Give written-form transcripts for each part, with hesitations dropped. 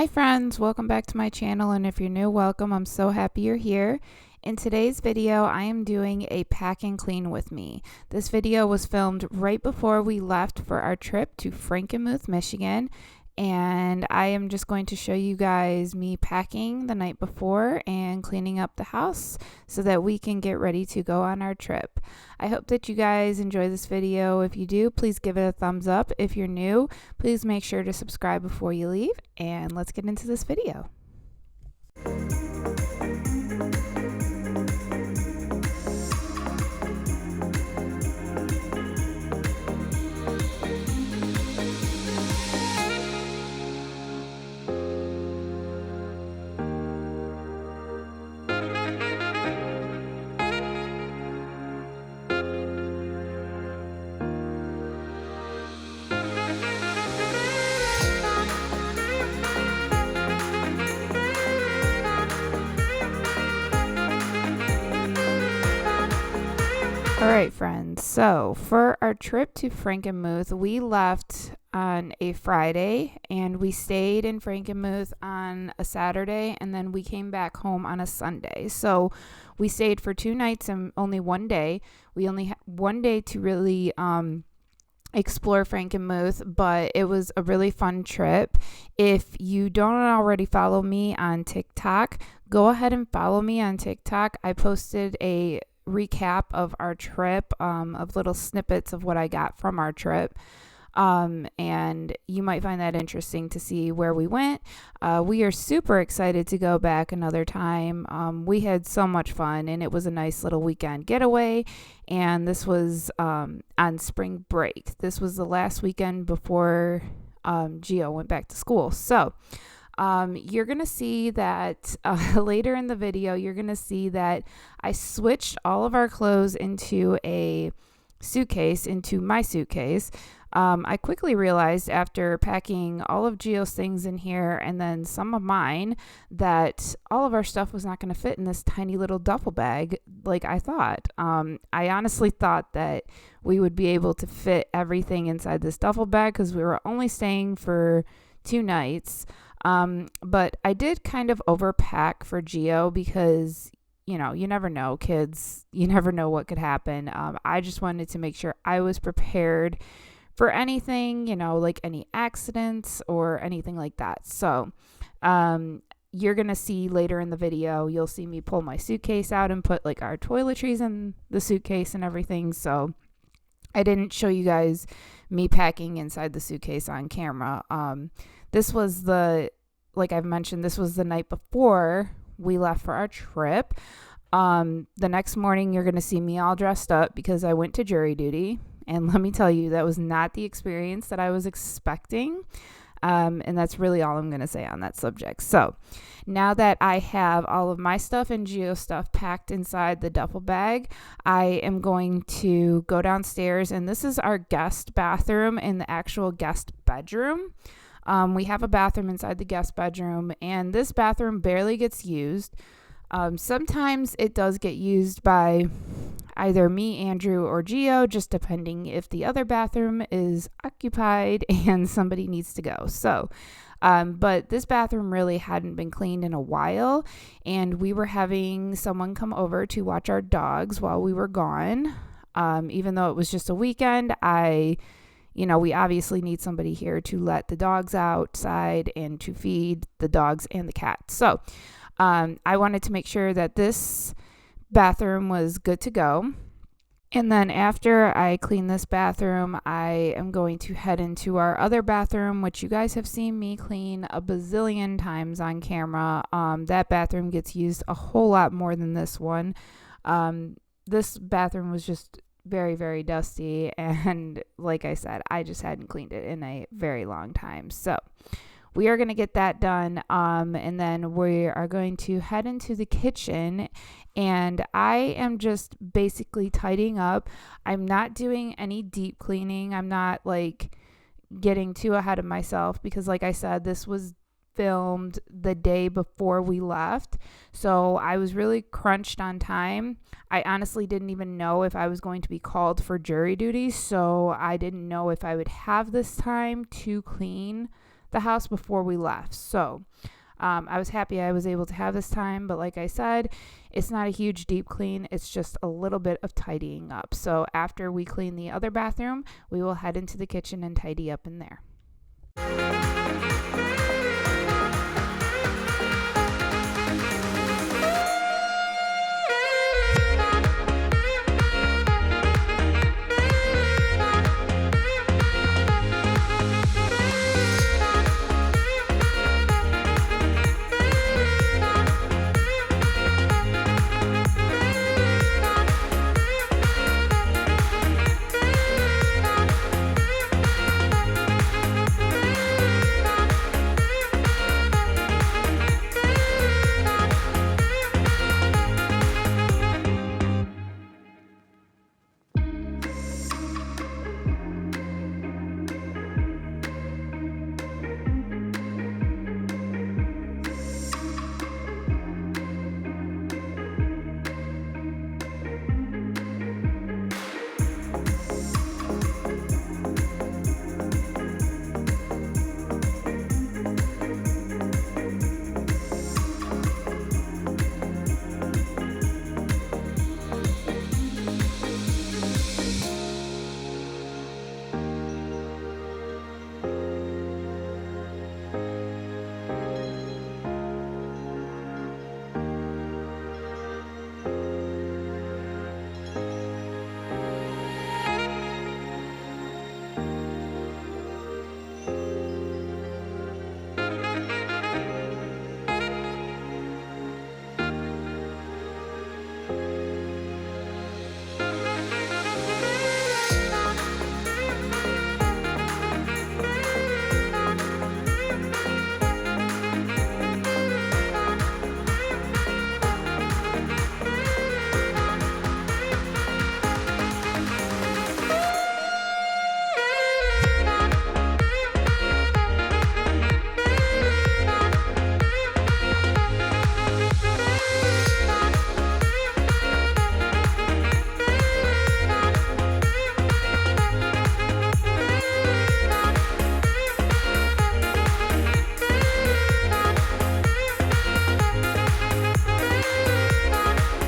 Hi friends, welcome back to my channel, and if you're new, welcome. I'm so happy you're here. In today's video, I am doing a pack and clean with me. This video was filmed right before we left for our trip to Frankenmuth, Michigan, and I am just going to show you guys me packing the night before and cleaning up the house so that we can get ready to go on our trip. I hope that you guys enjoy this video. If you do, please give it a thumbs up. If you're new, please make sure to subscribe before you leave, and let's get into this video. Alright friends, so for our trip to Frankenmuth, we left on a Friday and we stayed in Frankenmuth on a Saturday, and then we came back home on a Sunday. So we stayed for 2 nights and only 1 day. We only had 1 day to really explore Frankenmuth, but it was a really fun trip. If you don't already follow me on TikTok, go ahead and follow me on TikTok. I posted a recap of our trip, of little snippets of what I got from our trip, and you might find that interesting to see where we went. We are super excited to go back another time. We had so much fun, and it was a nice little weekend getaway, and this was on spring break. This was the last weekend before Gio went back to school. So you're going to see that later in the video, you're going to see that I switched all of our clothes into a suitcase, into my suitcase. I quickly realized after packing all of Gio's things in here and then some of mine that all of our stuff was not going to fit in this tiny little duffel bag like I thought. I honestly thought that we would be able to fit everything inside this duffel bag because we were only staying for 2 nights. But I did kind of overpack for Gio because, you know, you never know, kids, you never know what could happen. I just wanted to make sure I was prepared for anything, you know, like any accidents or anything like that. So, you're going to see later in the video, you'll see me pull my suitcase out and put like our toiletries in the suitcase and everything. So I didn't show you guys me packing inside the suitcase on camera. This was like I've mentioned, this was the night before we left for our trip. The next morning, you're going to see me all dressed up because I went to jury duty. And let me tell you, that was not the experience that I was expecting. And that's really all I'm going to say on that subject. So now that I have all of my stuff and Gio's stuff packed inside the duffel bag, I am going to go downstairs. And this is our guest bathroom in the actual guest bedroom. We have a bathroom inside the guest bedroom, and this bathroom barely gets used. Sometimes it does get used by either me, Andrew, or Gio, just depending if the other bathroom is occupied and somebody needs to go. So, but this bathroom really hadn't been cleaned in a while, and we were having someone come over to watch our dogs while we were gone. Even though it was just a weekend, we obviously need somebody here to let the dogs outside and to feed the dogs and the cats. So I wanted to make sure that this bathroom was good to go. And then after I clean this bathroom, I am going to head into our other bathroom, which you guys have seen me clean a bazillion times on camera. That bathroom gets used a whole lot more than this one. This bathroom was just very, very dusty, and like I said, I just hadn't cleaned it in a very long time. So we are going to get that done, and then we are going to head into the kitchen, and I am just basically tidying up. I'm not doing any deep cleaning. I'm not like getting too ahead of myself because, like I said, this was filmed the day before we left, so I was really crunched on time. I honestly didn't even know if I was going to be called for jury duty, so I didn't know if I would have this time to clean the house before we left. So I was happy I was able to have this time, but like I said, it's not a huge deep clean. It's just a little bit of tidying up. So after we clean the other bathroom, we will head into the kitchen and tidy up in there.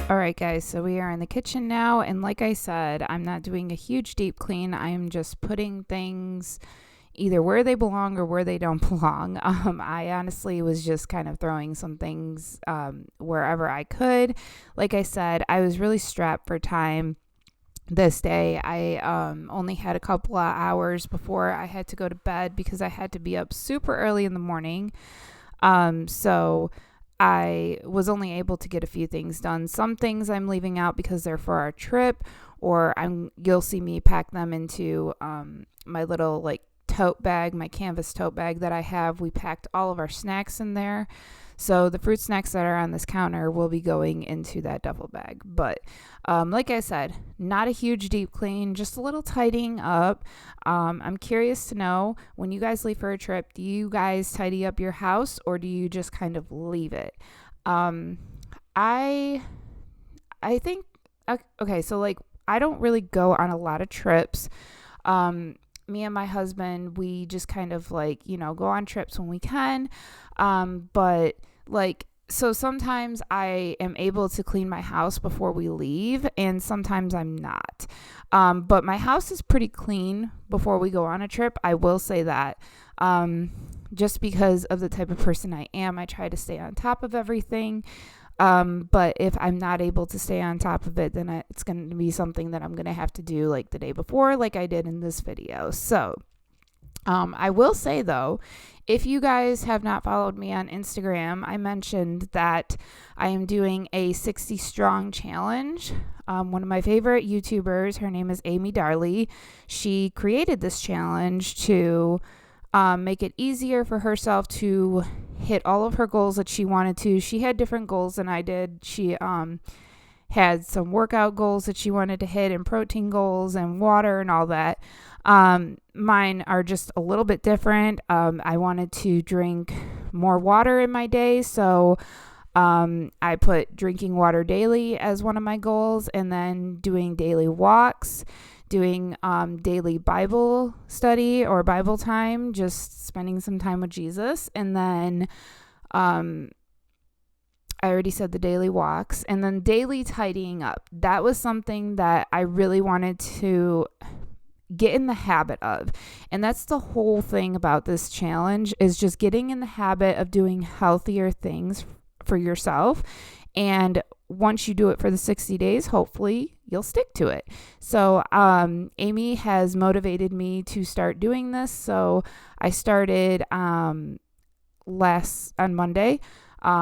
All right, guys, so we are in the kitchen now, and like I said, I'm not doing a huge deep clean. I am just putting things either where they belong or where they don't belong. I honestly was just kind of throwing some things wherever I could. Like I said, I was really strapped for time this day. I only had a couple of hours before I had to go to bed because I had to be up super early in the morning. So I was only able to get a few things done. Some things I'm leaving out because they're for our trip, or you'll see me pack them into my little like tote bag, my canvas tote bag that I have. We packed all of our snacks in there. So the fruit snacks that are on this counter will be going into that duffel bag. But like I said, not a huge deep clean, just a little tidying up. I'm curious to know, when you guys leave for a trip, do you guys tidy up your house or do you just kind of leave it? I think, okay, so like I don't really go on a lot of trips. Me and my husband, we just kind of like, go on trips when we can. But like, so sometimes I am able to clean my house before we leave, and sometimes I'm not. But my house is pretty clean before we go on a trip. I will say that. Just because of the type of person I am, I try to stay on top of everything. But if I'm not able to stay on top of it, then it's going to be something that I'm going to have to do like the day before, like I did in this video. So, I will say though, if you guys have not followed me on Instagram, I mentioned that I am doing a 60 strong challenge. One of my favorite YouTubers, her name is Amy Darley. She created this challenge to make it easier for herself to hit all of her goals that she wanted to. She had different goals than I did. She had some workout goals that she wanted to hit, and protein goals and water and all that. Mine are just a little bit different. I wanted to drink more water in my day, so I put drinking water daily as one of my goals, and then doing daily walks, doing daily Bible study or Bible time, just spending some time with Jesus. And then I already said the daily walks, and then daily tidying up. That was something that I really wanted to get in the habit of. And that's the whole thing about this challenge, is just getting in the habit of doing healthier things for yourself. And once you do it for the 60 days, hopefully you'll stick to it. So Amy has motivated me to start doing this. So I started on Monday.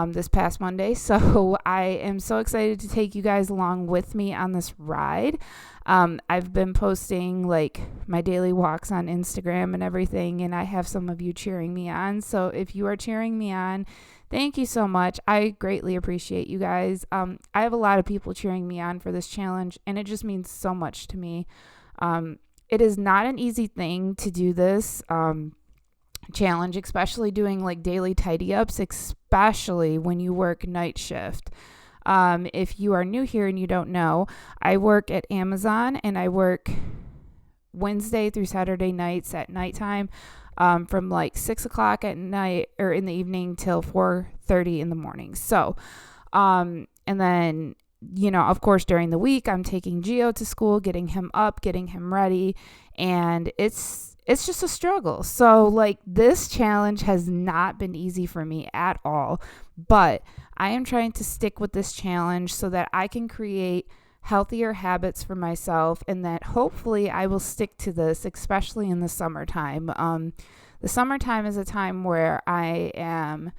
This past Monday. So I am so excited to take you guys along with me on this ride. I've been posting like my daily walks on Instagram and everything, and I have some of you cheering me on. So if you are cheering me on, thank you so much. I greatly appreciate you guys. I have a lot of people cheering me on for this challenge, and it just means so much to me. It is not an easy thing to do this challenge, especially doing like daily tidy ups, especially when you work night shift. If you are new here and you don't know, I work at Amazon, and I work Wednesday through Saturday nights at nighttime, from like 6 o'clock at night or in the evening till 4:30 in the morning. So, and then, of course, during the week, I'm taking Gio to school, getting him up, getting him ready, and it's just a struggle. So like this challenge has not been easy for me at all, but I am trying to stick with this challenge so that I can create healthier habits for myself, and that hopefully I will stick to this, especially in the summertime. The summertime is a time where I am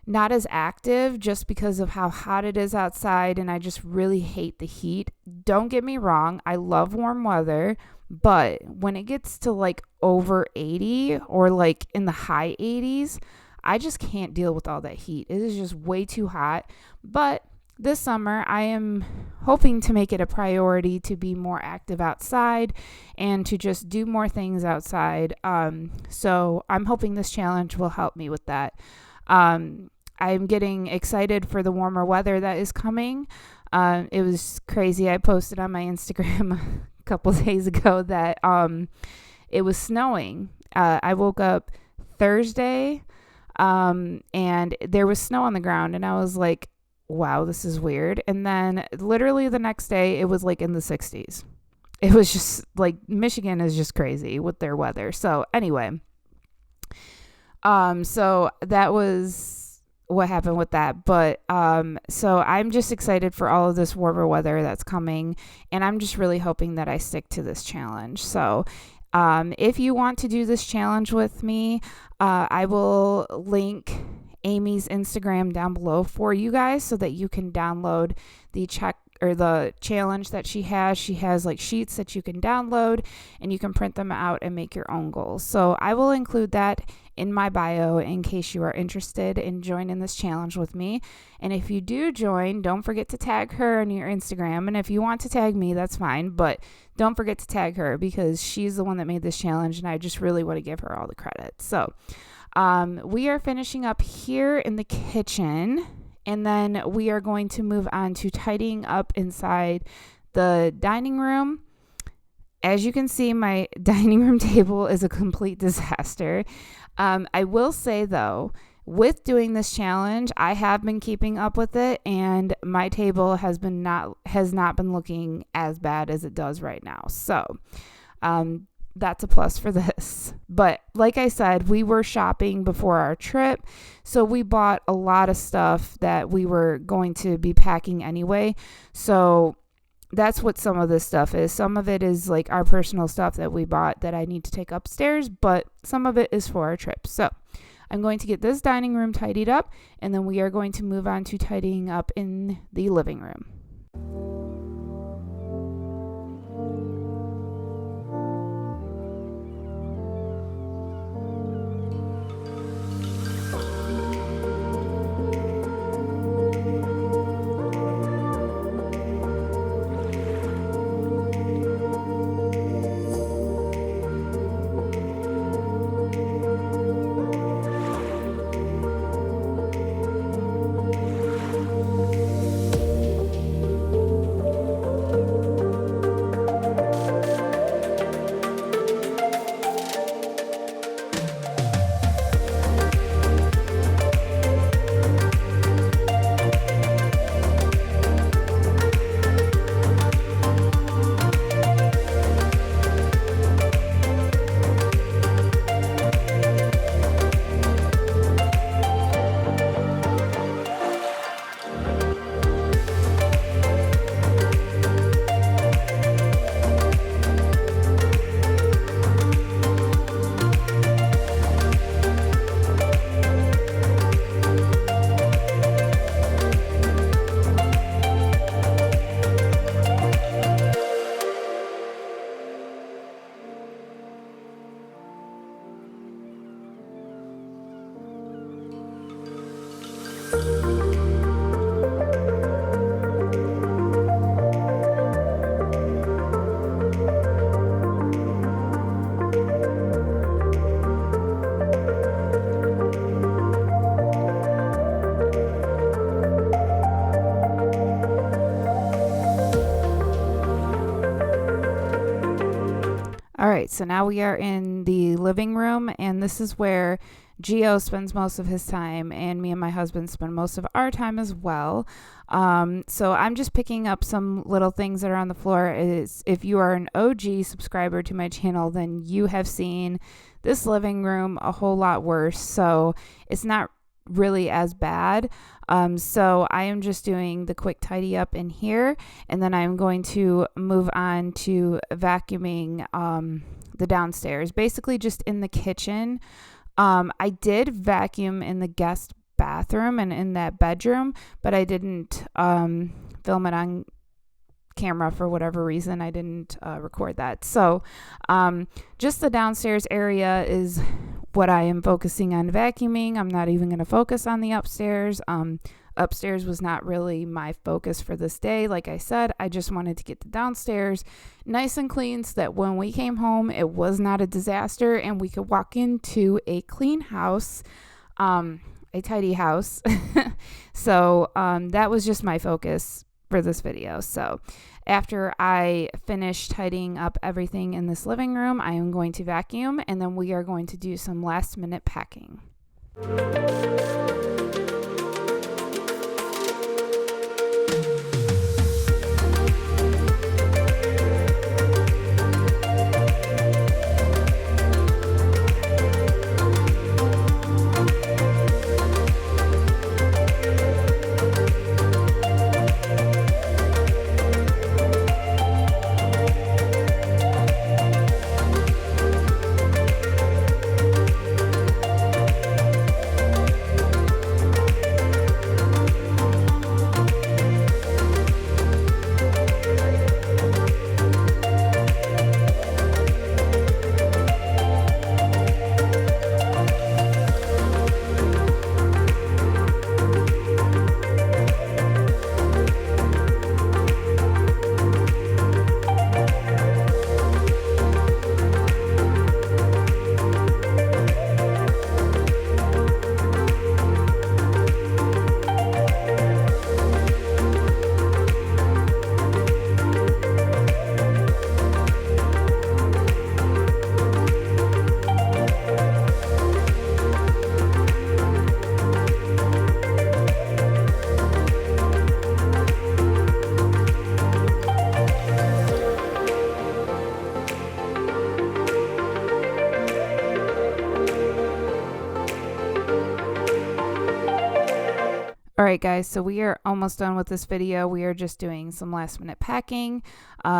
not as active just because of how hot it is outside, and I just really hate the heat. Don't get me wrong, I love warm weather, but when it gets to like over 80 or like in the high 80s, I just can't deal with all that heat. It is just way too hot. But this summer, I am hoping to make it a priority to be more active outside and to just do more things outside. So I'm hoping this challenge will help me with that. I'm getting excited for the warmer weather that is coming. It was crazy. I posted on my Instagram couple days ago that it was snowing. I woke up Thursday and there was snow on the ground, and I was like, wow, this is weird. And then literally the next day it was like in the 60s. It was just like, Michigan is just crazy with their weather. So anyway, so that was what happened with that. But so I'm just excited for all of this warmer weather that's coming, and I'm just really hoping that I stick to this challenge. So if you want to do this challenge with me, I will link Amy's Instagram down below for you guys so that you can download the challenge that she has. She has like sheets that you can download, and you can print them out and make your own goals. So I will include that in my bio in case you are interested in joining this challenge with me. And if you do join, don't forget to tag her on your Instagram. And if you want to tag me, that's fine, but don't forget to tag her because she's the one that made this challenge, and I just really want to give her all the credit. So we are finishing up here in the kitchen, and then we are going to move on to tidying up inside the dining room. As you can see, my dining room table is a complete disaster. I will say though, with doing this challenge, I have been keeping up with it, and my table has not been looking as bad as it does right now. So, that's a plus for this. But like I said, we were shopping before our trip, so we bought a lot of stuff that we were going to be packing anyway. So that's what some of this stuff is. Some of it is like our personal stuff that we bought that I need to take upstairs, but some of it is for our trip. So I'm going to get this dining room tidied up, and then we are going to move on to tidying up in the living room. All right, so now we are in the living room, and this is where Gio spends most of his time, and me and my husband spend most of our time as well. So I'm just picking up some little things that are on the floor. If you are an OG subscriber to my channel, then you have seen this living room a whole lot worse. So it's not really as bad. So I am just doing the quick tidy up in here, and then I'm going to move on to vacuuming the downstairs, basically just in the kitchen. I did vacuum in the guest bathroom and in that bedroom, but I didn't film it on camera for whatever reason. I didn't record that. So just the downstairs area is what I am focusing on vacuuming. I'm not even going to focus on the upstairs. Upstairs was not really my focus for this day. Like I said, I just wanted to get the downstairs nice and clean so that when we came home, it was not a disaster and we could walk into a clean house, a tidy house. So that was just my focus for this video. So after I finish tidying up everything in this living room, I am going to vacuum, and then we are going to do some last minute packing. All right, guys, so we are almost done with this video. We are just doing some last minute packing.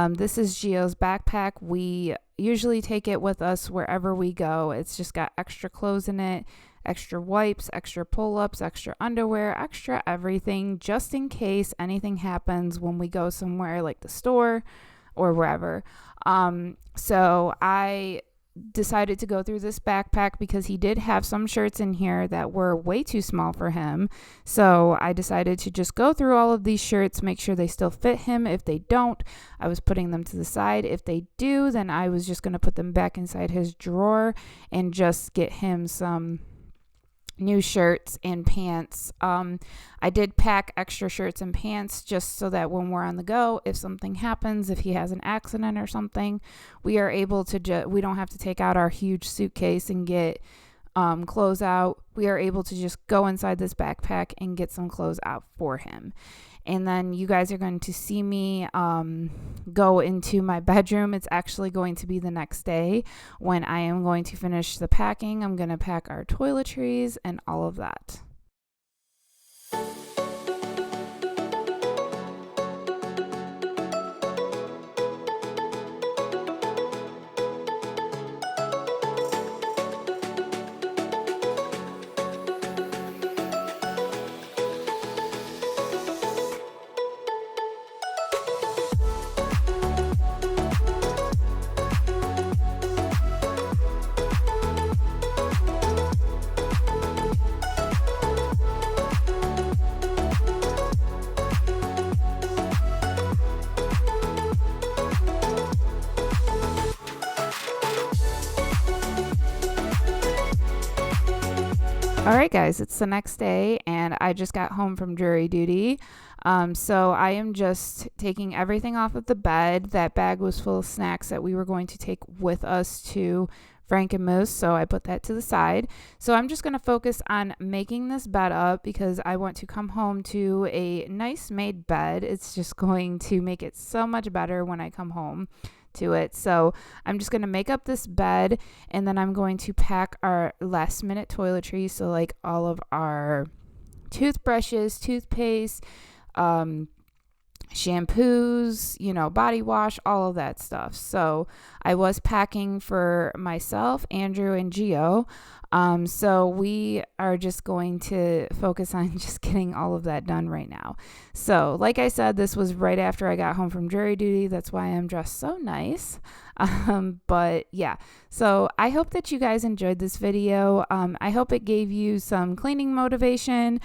This is Gio's backpack. We usually take it with us wherever we go. It's just got extra clothes in it, extra wipes, extra pull-ups, extra underwear, extra everything, just in case anything happens when we go somewhere like the store or wherever. So I decided to go through this backpack because he did have some shirts in here that were way too small for him. So I decided to just go through all of these shirts, make sure they still fit him. If they don't, I was putting them to the side. If they do, then I was just going to put them back inside his drawer and just get him some new shirts and pants. I did pack extra shirts and pants just so that when we're on the go, if something happens, if he has an accident or something, we are able to we don't have to take out our huge suitcase and get clothes out. We are able to just go inside this backpack and get some clothes out for him. And then you guys are going to see me go into my bedroom. It's actually going to be the next day when I am going to finish the packing. I'm going to pack our toiletries and all of that. All right, guys, it's the next day, and I just got home from jury duty. So I am just taking everything off of the bed. That bag was full of snacks that we were going to take with us to Frankenmuth, so I put that to the side. So I'm just going to focus on making this bed up because I want to come home to a nice made bed. It's just going to make it so much better when I come home to it. So I'm just going to make up this bed, and then I'm going to pack our last minute toiletries, so like all of our toothbrushes, toothpaste, shampoos, body wash, all of that stuff. So I was packing for myself, Andrew, and Gio. So we are just going to focus on just getting all of that done right now. So like I said, this was right after I got home from jury duty. That's why I'm dressed so nice. But yeah, so I hope that you guys enjoyed this video. I hope it gave you some cleaning motivation,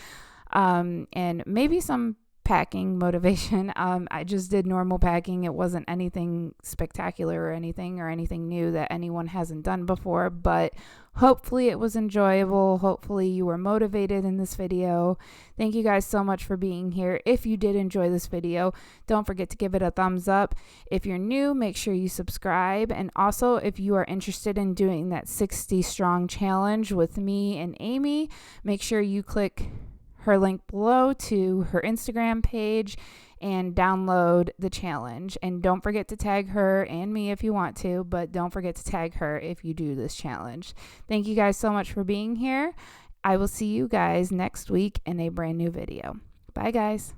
and maybe some packing motivation. I just did normal packing. It wasn't anything spectacular or anything new that anyone hasn't done before, but hopefully it was enjoyable. Hopefully you were motivated in this video. Thank you guys so much for being here. If you did enjoy this video, don't forget to give it a thumbs up. If you're new, make sure you subscribe. And also, if you are interested in doing that 60 strong challenge with me and Amy, make sure you click her link below to her Instagram page and download the challenge. And don't forget to tag her and me if you want to, but don't forget to tag her if you do this challenge. Thank you guys so much for being here. I will see you guys next week in a brand new video. Bye, guys.